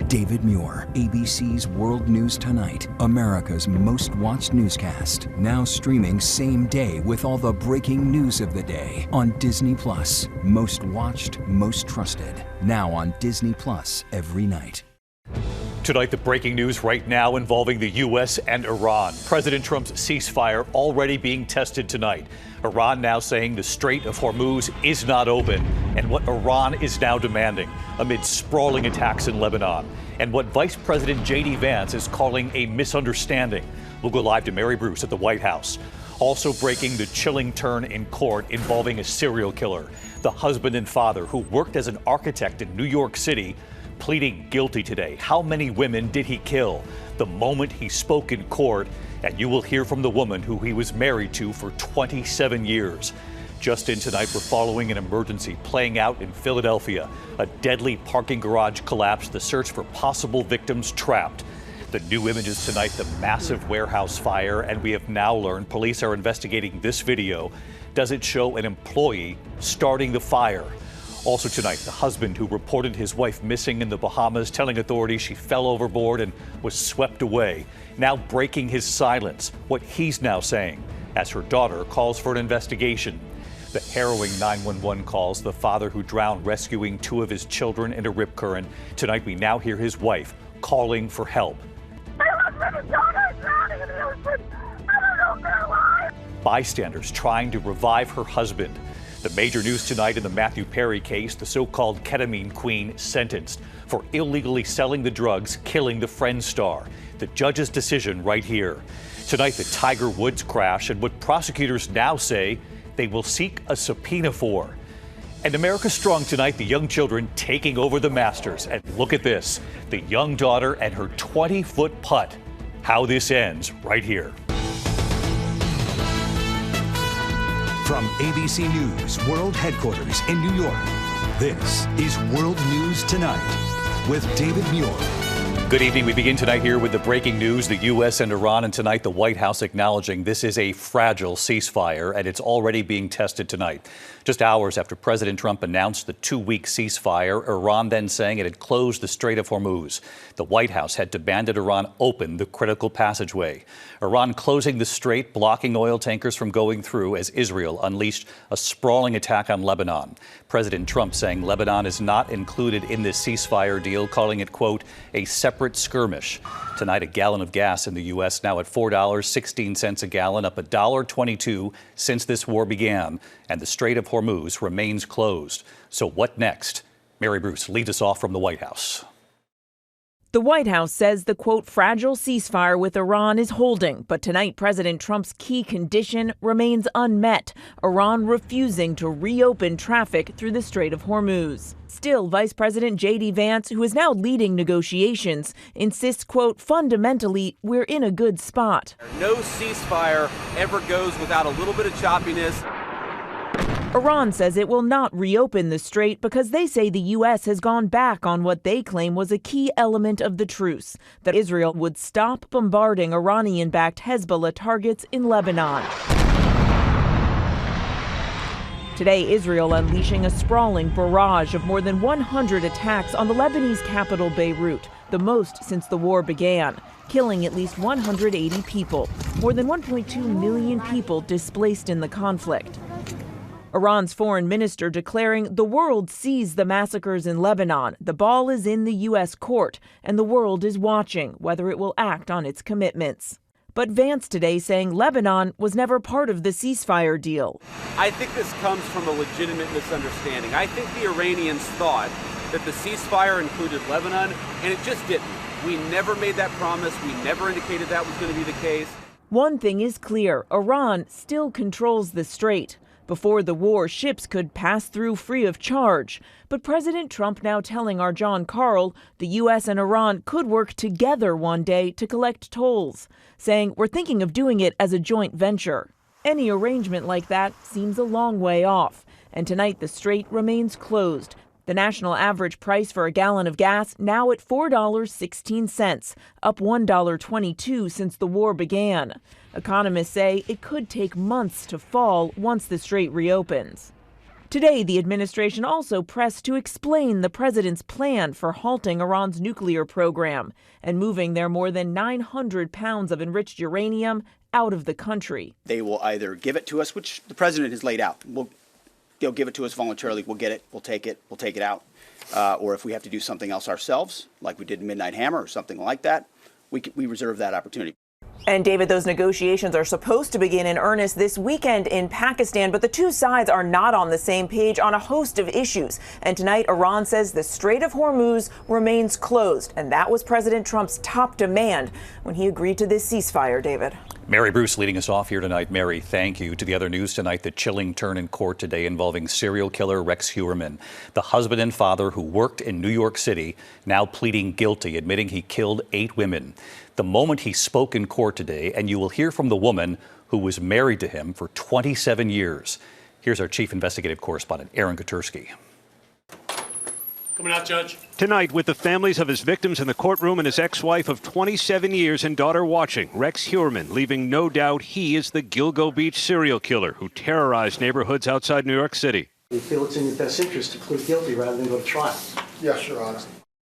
David Muir, ABC's World News Tonight, America's most watched newscast. Now streaming same day with all the breaking news of the day on Disney+. Most watched, most trusted. Now on Disney+ every night. Tonight, the breaking news right now involving the U.S. and Iran. President Trump's ceasefire already being tested tonight. Iran now saying the Strait of Hormuz is not open, and what Iran is now demanding amid sprawling attacks in Lebanon, and what Vice President J.D. Vance is calling a misunderstanding. We'll go live to Mary Bruce at the White House. Also breaking, the chilling turn in court involving a serial killer. The husband and father who worked as an architect in New York City pleading guilty today. How many women did he kill? The moment he spoke in court, and you will hear from the woman who he was married to for 27 years. Just in tonight, we're following an emergency playing out in Philadelphia. A deadly parking garage collapse, the search for possible victims trapped. The new images tonight, the massive warehouse fire, and we have now learned police are investigating this video. Does it show an employee starting the fire? Also tonight, the husband who reported his wife missing in the Bahamas, telling authorities she fell overboard and was swept away, now breaking his silence, what he's now saying, as her daughter calls for an investigation. The harrowing 911 calls, the father who drowned rescuing two of his children in a rip current. Tonight, we now hear his wife calling for help. My husband and daughter are drowning in the ocean. I don't know if they're alive. Bystanders trying to revive her husband. The major news tonight in the Matthew Perry case, the so-called Ketamine Queen sentenced for illegally selling the drugs, killing the Friends star. The judge's decision right here. Tonight, the Tiger Woods crash and what prosecutors now say they will seek a subpoena for. And America Strong tonight, the young children taking over the Masters. And look at this, the young daughter and her 20-foot putt. How this ends right here. From ABC News World Headquarters in New York, this is World News Tonight with David Muir. Good evening. We begin tonight here with the breaking news, the U.S. and Iran, and tonight the White House acknowledging this is a fragile ceasefire, and it's already being tested tonight. Just hours after President Trump announced the 2-week ceasefire, Iran then saying it had closed the Strait of Hormuz. The White House had demanded Iran open the critical passageway. Iran closing the strait, blocking oil tankers from going through as Israel unleashed a sprawling attack on Lebanon. President Trump saying Lebanon is not included in this ceasefire deal, calling it, quote, a separate skirmish. Tonight, a gallon of gas in the U.S. now at $4.16 a gallon, up $1.22 since this war began, and the Strait of Hormuz remains closed. So what next? Mary Bruce leads us off from the White House. The White House says the, quote, fragile ceasefire with Iran is holding, but tonight President Trump's key condition remains unmet, Iran refusing to reopen traffic through the Strait of Hormuz. Still, Vice President J.D. Vance, who is now leading negotiations, insists, quote, fundamentally, we're in a good spot. No ceasefire ever goes without a little bit of choppiness. Iran says it will not reopen the strait because they say the U.S. has gone back on what they claim was a key element of the truce, that Israel would stop bombarding Iranian-backed Hezbollah targets in Lebanon. Today, Israel unleashing a sprawling barrage of more than 100 attacks on the Lebanese capital Beirut, the most since the war began, killing at least 180 people, more than 1.2 million people displaced in the conflict. Iran's foreign minister declaring the world sees the massacres in Lebanon. The ball is in the U.S. court, and the world is watching whether it will act on its commitments. But Vance today saying Lebanon was never part of the ceasefire deal. I think this comes from a legitimate misunderstanding. I think the Iranians thought that the ceasefire included Lebanon, and it just didn't. We never made that promise. We never indicated that was going to be the case. One thing is clear, Iran still controls the strait. Before the war, ships could pass through free of charge. But President Trump now telling our John Carl the U.S. and Iran could work together one day to collect tolls, saying we're thinking of doing it as a joint venture. Any arrangement like that seems a long way off. And tonight the strait remains closed. The national average price for a gallon of gas now at $4.16, up $1.22 since the war began. Economists say it could take months to fall once the strait reopens. Today, the administration also pressed to explain the president's plan for halting Iran's nuclear program and moving their more than 900 pounds of enriched uranium out of the country. They will either give it to us, which the president has laid out. They'll give it to us voluntarily. We'll get it. We'll take it out. Or if we have to do something else ourselves, like we did in Midnight Hammer or something like that, we reserve that opportunity. And David, those negotiations are supposed to begin in earnest this weekend in Pakistan, but the two sides are not on the same page on a host of issues. And tonight, Iran says the Strait of Hormuz remains closed. And that was President Trump's top demand when he agreed to this ceasefire, David. Mary Bruce leading us off here tonight. Mary, thank you. To the other news tonight, the chilling turn in court today involving serial killer Rex Heuermann, the husband and father who worked in New York City, now pleading guilty, admitting he killed 8 women. The moment he spoke in court today, and you will hear from the woman who was married to him for 27 years. Here's our chief investigative correspondent, Aaron Katersky. Coming out, Judge. Tonight, with the families of his victims in the courtroom and his ex-wife of 27 years and daughter watching, Rex Heuermann leaving no doubt he is the Gilgo Beach serial killer who terrorized neighborhoods outside New York City. We feel it's in your best interest to plead guilty rather than go to trial. Yes, Your Honor.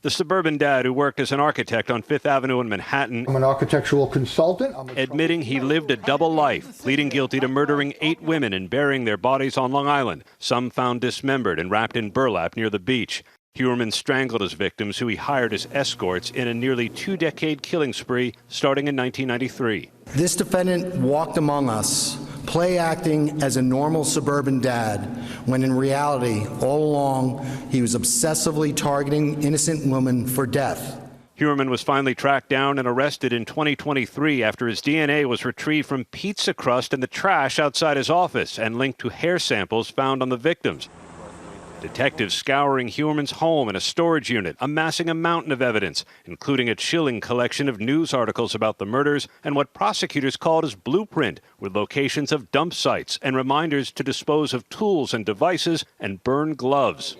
The suburban dad who worked as an architect on Fifth Avenue in Manhattan, I'm an architectural consultant. admitting he lived a double life, pleading guilty to murdering 8 women and burying their bodies on Long Island, some found dismembered and wrapped in burlap near the beach. Heuermann strangled his victims, who he hired as escorts in a nearly 2-decade killing spree starting in 1993. This defendant walked among us, play acting as a normal suburban dad, when in reality, all along, he was obsessively targeting innocent women for death. Heuermann was finally tracked down and arrested in 2023 after his DNA was retrieved from pizza crust in the trash outside his office and linked to hair samples found on the victims. Detectives scouring Heuermann's home and a storage unit, amassing a mountain of evidence, including a chilling collection of news articles about the murders and what prosecutors called his blueprint, with locations of dump sites and reminders to dispose of tools and devices and burn gloves.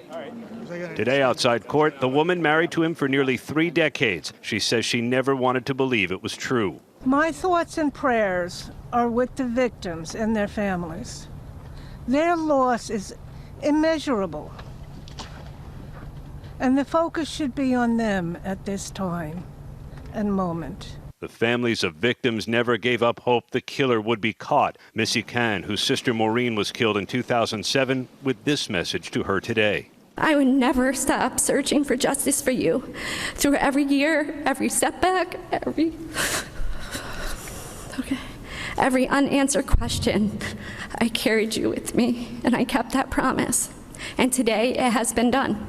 Today outside court, the woman married to him for nearly 3 decades. She says she never wanted to believe it was true. My thoughts and prayers are with the victims and their families. Their loss is immeasurable, and the focus should be on them at this time and moment. The families of victims never gave up hope the killer would be caught. Missy Khan, whose sister Maureen was killed in 2007, with this message to her today. I would never stop searching for justice for you. Through every year, every setback, every unanswered question, I carried you with me, and I kept that promise. And today, it has been done.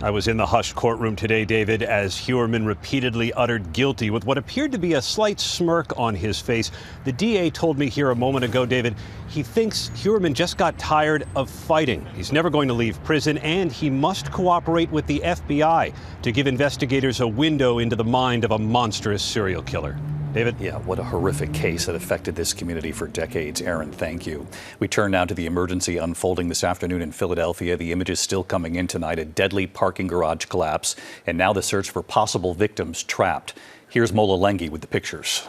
I was in the hushed courtroom today, David, as Heuermann repeatedly uttered guilty with what appeared to be a slight smirk on his face. The DA told me here a moment ago, David, he thinks Heuermann just got tired of fighting. He's never going to leave prison, and he must cooperate with the FBI to give investigators a window into the mind of a monstrous serial killer. David? Yeah, what a horrific case that affected this community for decades. Aaron, thank you. We turn now to the emergency unfolding this afternoon in Philadelphia. The images still coming in tonight, a deadly parking garage collapse, and now the search for possible victims trapped. Here's Mola Lengi with the pictures.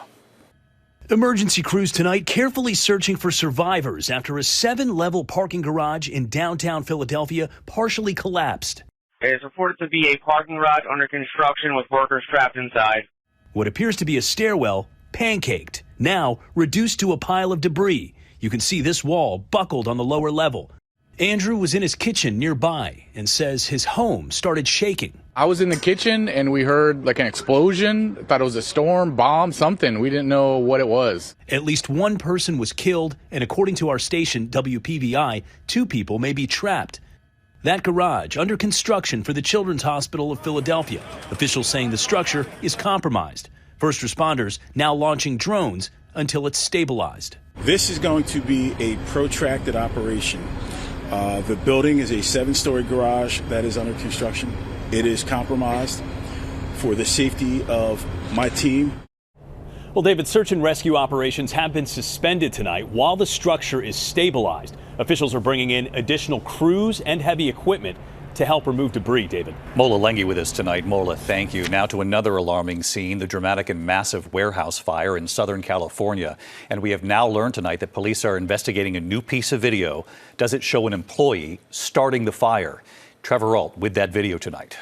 Emergency crews tonight carefully searching for survivors after a 7-level parking garage in downtown Philadelphia partially collapsed. It is reported to be a parking garage under construction with workers trapped inside. What appears to be a stairwell pancaked, now reduced to a pile of debris. You can see this wall buckled on the lower level. Andrew was in his kitchen nearby and says his home started shaking. I was in the kitchen and we heard like an explosion. Thought it was a storm, bomb, something. We didn't know what it was. At least one person was killed, and according to our station, WPVI, 2 people may be trapped. That garage under construction for the Children's Hospital of Philadelphia. Officials saying the structure is compromised. First responders now launching drones until it's stabilized. This is going to be a protracted operation. The building is a 7-story garage that is under construction. It is compromised for the safety of my team. Well, David, search and rescue operations have been suspended tonight while the structure is stabilized. Officials are bringing in additional crews and heavy equipment to help remove debris, David. Mola Lengi with us tonight. Mola, thank you. Now to another alarming scene, the dramatic and massive warehouse fire in Southern California. And we have now learned tonight that police are investigating a new piece of video. Does it show an employee starting the fire? Trevor Ault with that video tonight.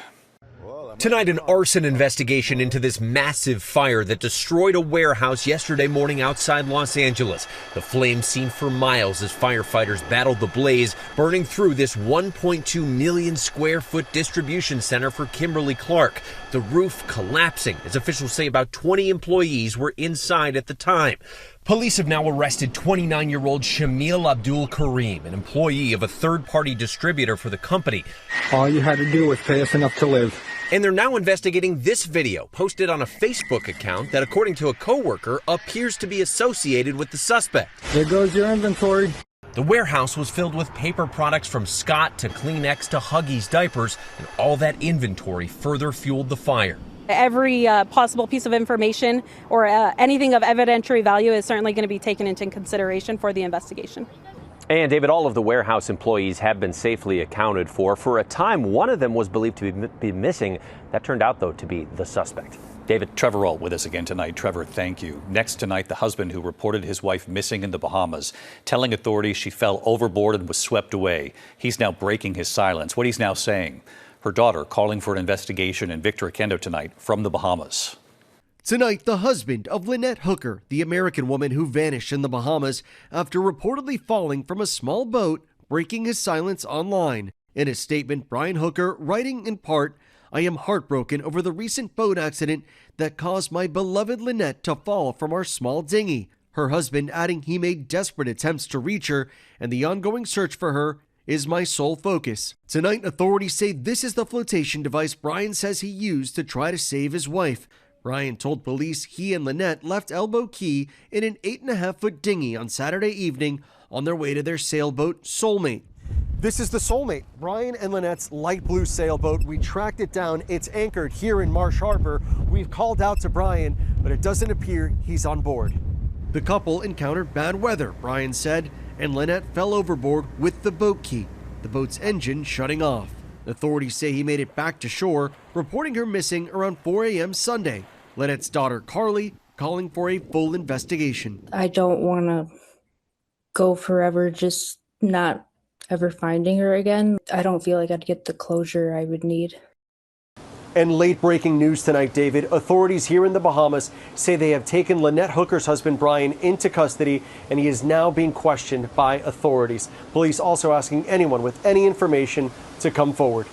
Tonight, an arson investigation into this massive fire that destroyed a warehouse yesterday morning outside Los Angeles. The flames seen for miles as firefighters battled the blaze, burning through this 1.2 million square foot distribution center for Kimberly-Clark. The roof collapsing, as officials say about 20 employees were inside at the time. Police have now arrested 29-year-old Shamil Abdul Kareem, an employee of a third-party distributor for the company. All you had to do was pay us enough to live. And they're now investigating this video posted on a Facebook account that, according to a coworker, appears to be associated with the suspect. There goes your inventory. The warehouse was filled with paper products from Scott to Kleenex to Huggies diapers, and all that inventory further fueled the fire. Every possible piece of information or anything of evidentiary value is certainly going to be taken into consideration for the investigation. And David, all of the warehouse employees have been safely accounted for. For a time, one of them was believed to be missing. That turned out, though, to be the suspect. David, Trevor Ault with us again tonight. Trevor, thank you. Next tonight, the husband who reported his wife missing in the Bahamas, telling authorities she fell overboard and was swept away. He's now breaking his silence. What he's now saying. Her daughter calling for an investigation in Victor Oquendo tonight from the Bahamas. Tonight, the husband of Lynette Hooker, the American woman who vanished in the Bahamas after reportedly falling from a small boat, breaking his silence online. In a statement, Brian Hooker writing in part, "I am heartbroken over the recent boat accident that caused my beloved Lynette to fall from our small dinghy." Her husband adding he made desperate attempts to reach her, and the ongoing search for her is my sole focus. Tonight, authorities say this is the flotation device Brian says he used to try to save his wife. Brian told police he and Lynette left Elbow Key in an 8.5-foot dinghy on Saturday evening on their way to their sailboat, Soulmate. This is the Soulmate, Brian and Lynette's light blue sailboat. We tracked it down. It's anchored here in Marsh Harbor. We've called out to Brian, but it doesn't appear he's on board. The couple encountered bad weather, Brian said, and Lynette fell overboard with the boat key, the boat's engine shutting off. Authorities say he made it back to shore, reporting her missing around 4 a.m. Sunday. Lynette's daughter, Carly, calling for a full investigation. I don't want to go forever just not ever finding her again. I don't feel like I'd get the closure I would need. And late breaking news tonight, David. Authorities here in the Bahamas say they have taken Lynette Hooker's husband, Brian, into custody, and he is now being questioned by authorities. Police also asking anyone with any information to come forward.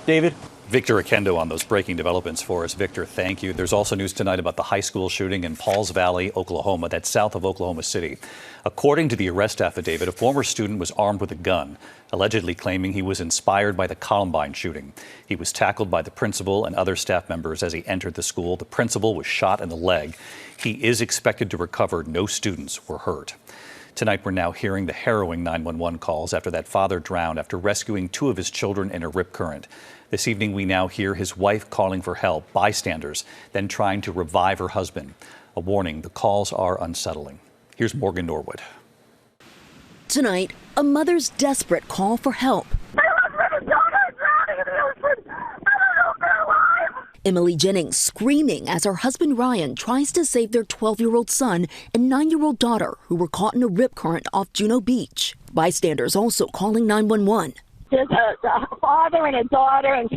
David? Victor Oquendo on those breaking developments for us. Victor, thank you. There's also news tonight about the high school shooting in Pauls Valley, Oklahoma. That's south of Oklahoma City. According to the arrest affidavit, a former student was armed with a gun, allegedly claiming he was inspired by the Columbine shooting. He was tackled by the principal and other staff members as he entered the school. The principal was shot in the leg. He is expected to recover. No students were hurt. Tonight, we're now hearing the harrowing 911 calls after that father drowned after rescuing 2 of his children in a rip current. This evening, we now hear his wife calling for help, bystanders, then trying to revive her husband. A warning, the calls are unsettling. Here's Morgan Norwood. Tonight, a mother's desperate call for help. My husband and daughter are drowning in the ocean. I don't know if they're alive. Emily Jennings screaming as her husband Ryan tries to save their 12-year-old son and 9-year-old daughter who were caught in a rip current off Juno Beach. Bystanders also calling 911. There's a father and a daughter, and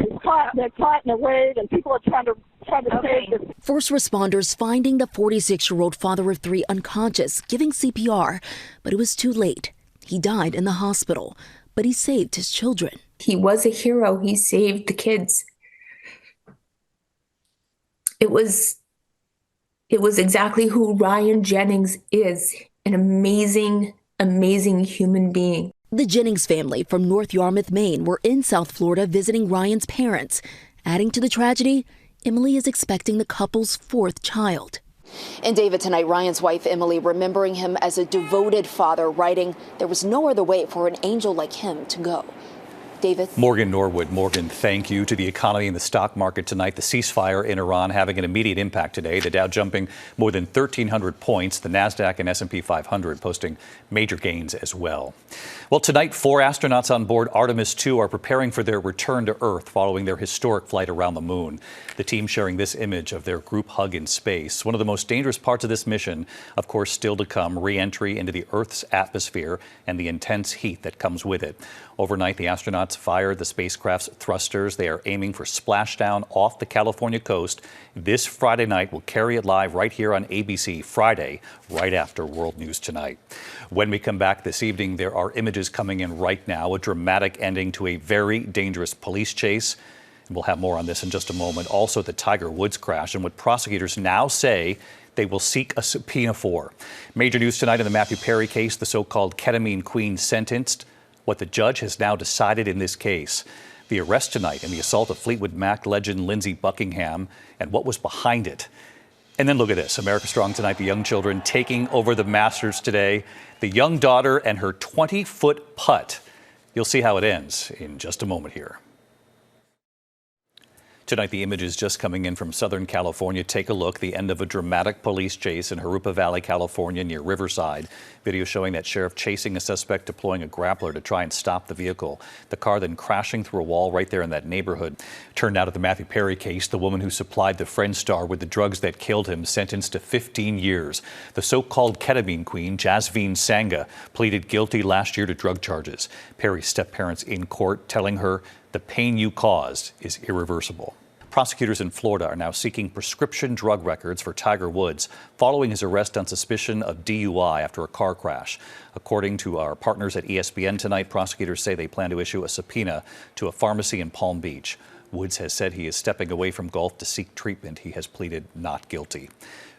they're caught in a wave, and people are trying to save them. First responders finding the 46-year-old father of 3 unconscious, giving CPR, but it was too late. He died in the hospital, but he saved his children. He was a hero. He saved the kids. It was exactly who Ryan Jennings is, an amazing, amazing human being. The Jennings family from North Yarmouth, Maine were in South Florida visiting Ryan's parents. Adding to the tragedy, Emily is expecting the couple's 4th child. And David, tonight, Ryan's wife, Emily, remembering him as a devoted father, writing, "There was no other way for an angel like him to go." David. Morgan Norwood. Morgan, thank you. To the economy and the stock market tonight, the ceasefire in Iran having an immediate impact today. The Dow jumping more than 1,300 points. The NASDAQ and S&P 500 posting major gains as well. Well, tonight, 4 astronauts on board Artemis II are preparing for their return to Earth following their historic flight around the moon. The team sharing this image of their group hug in space. One of the most dangerous parts of this mission, of course, still to come, re-entry into the Earth's atmosphere and the intense heat that comes with it. Overnight, the astronauts fired the spacecraft's thrusters. They are aiming for splashdown off the California coast this Friday night. We'll carry it live right here on ABC Friday, right after World News Tonight. When we come back this evening, there are images coming in right now, a dramatic ending to a very dangerous police chase. And we'll have more on this in just a moment. Also, the Tiger Woods crash and what prosecutors now say they will seek a subpoena for. Major news tonight in the Matthew Perry case, the so-called Ketamine Queen sentenced. What the judge has now decided in this case. The arrest tonight in the assault of Fleetwood Mac legend Lindsey Buckingham and what was behind it. And then look at this. America Strong tonight, the young children taking over the Masters today. The young daughter and her 20-foot putt. You'll see how it ends in just a moment here. Tonight, the images just coming in from Southern California. Take a look. The end of a dramatic police chase in Jurupa Valley, California, near Riverside. Video showing that sheriff chasing a suspect, deploying a grappler to try and stop the vehicle. The car then crashing through a wall right there in that neighborhood. Turned out at the Matthew Perry case, the woman who supplied the Friend star with the drugs that killed him sentenced to 15 years. The so-called Ketamine Queen, Jasveen Sangha, pleaded guilty last year to drug charges. Perry's step-parents in court telling her the pain you caused is irreversible. Prosecutors in Florida are now seeking prescription drug records for Tiger Woods following his arrest on suspicion of DUI after a car crash. According to our partners at ESPN tonight, prosecutors say they plan to issue a subpoena to a pharmacy in Palm Beach. Woods has said he is stepping away from golf to seek treatment. He has pleaded not guilty.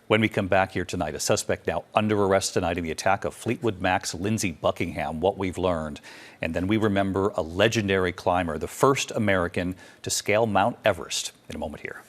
When we come back here tonight, a suspect now under arrest tonight in the attack of Fleetwood Mac's Lindsey Buckingham, what we've learned. And then we remember a legendary climber, the first American to scale Mount Everest, in a moment here.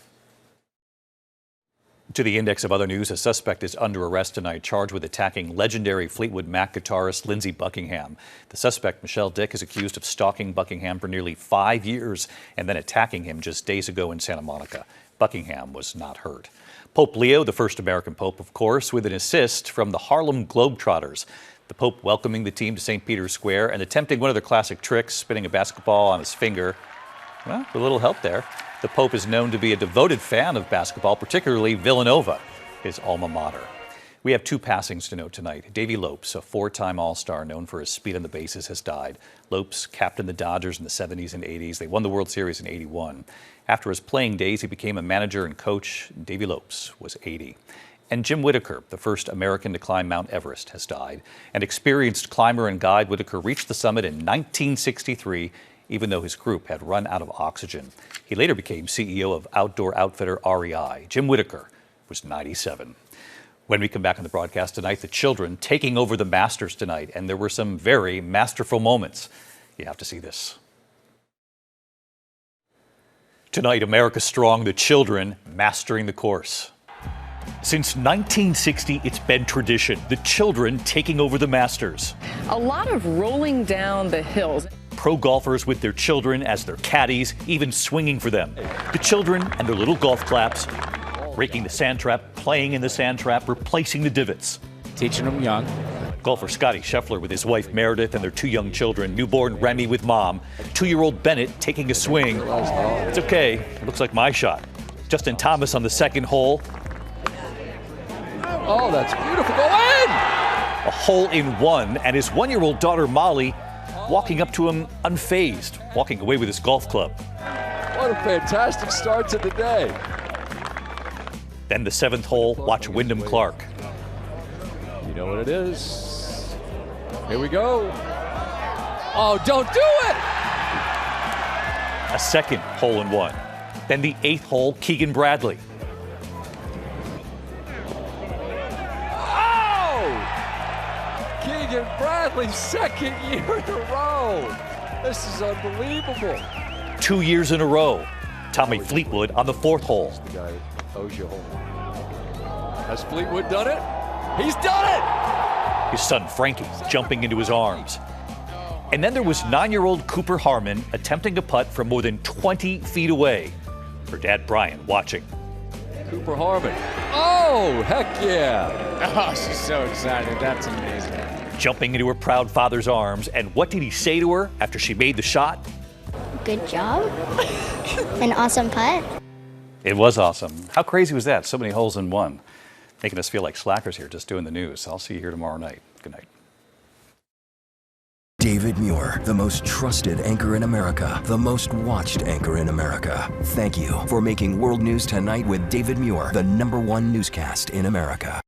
To the index of other news, a suspect is under arrest tonight, charged with attacking legendary Fleetwood Mac guitarist Lindsey Buckingham. The suspect, Michelle Dick, is accused of stalking Buckingham for nearly 5 years and then attacking him just days ago in Santa Monica. Buckingham was not hurt. Pope Leo, the first American pope, of course, with an assist from the Harlem Globetrotters. The Pope welcoming the team to St. Peter's Square and attempting one of their classic tricks, spinning a basketball on his finger. Well, with a little help there. The Pope is known to be a devoted fan of basketball, particularly Villanova, his alma mater. We have 2 passings to note tonight. Davey Lopes, a 4-time All-Star known for his speed on the bases, has died. Lopes captained the Dodgers in the 70s and 80s. They won the World Series in '81. After his playing days, he became a manager and coach. Davey Lopes was 80. And Jim Whittaker, the first American to climb Mount Everest, has died. An experienced climber and guide, Whittaker reached the summit in 1963, even though his group had run out of oxygen. He later became CEO of outdoor outfitter REI. Jim Whittaker was 97. When we come back on the broadcast tonight, the children taking over the Masters tonight, and there were some very masterful moments. You have to see this. Tonight, America Strong, the children mastering the course. Since 1960, it's been tradition, the children taking over the Masters. A lot of rolling down the hills. Pro golfers with their children as their caddies, even swinging for them. The children and their little golf claps, breaking the sand trap, playing in the sand trap, replacing the divots. Teaching them young. Golfer Scotty Scheffler with his wife Meredith and their 2 young children, newborn Remy with mom, 2-year-old Bennett taking a swing. It's okay, it looks like my shot. Justin Thomas on the 2nd hole. Oh, that's beautiful, go in! A hole-in-one, and his 1-year-old daughter Molly walking up to him unfazed, walking away with his golf club. What a fantastic start to the day. Then the 7th hole, watch Wyndham Clark. You know what it is. Here we go. Oh, don't do it! A 2nd hole-in-one. Then the 8th hole, Keegan Bradley. Oh! Keegan Bradley's 2nd year in a row. This is unbelievable. 2 years in a row. Tommy Fleetwood on the 4th hole. The guy that owes you a hole. Has Fleetwood done it? He's done it! His son Frankie jumping into his arms. And then there was 9-year-old Cooper Harmon attempting a putt from more than 20 feet away. Her dad, Brian, watching. Cooper Harmon. Oh, heck yeah. Oh, she's so excited. That's amazing. Jumping into her proud father's arms. And what did he say to her after she made the shot? Good job. An awesome putt. It was awesome. How crazy was that? So many holes in one. Making us feel like slackers here just doing the news. I'll see you here tomorrow night. Good night. David Muir, the most trusted anchor in America, the most watched anchor in America. Thank you for making World News Tonight with David Muir the #1 newscast in America.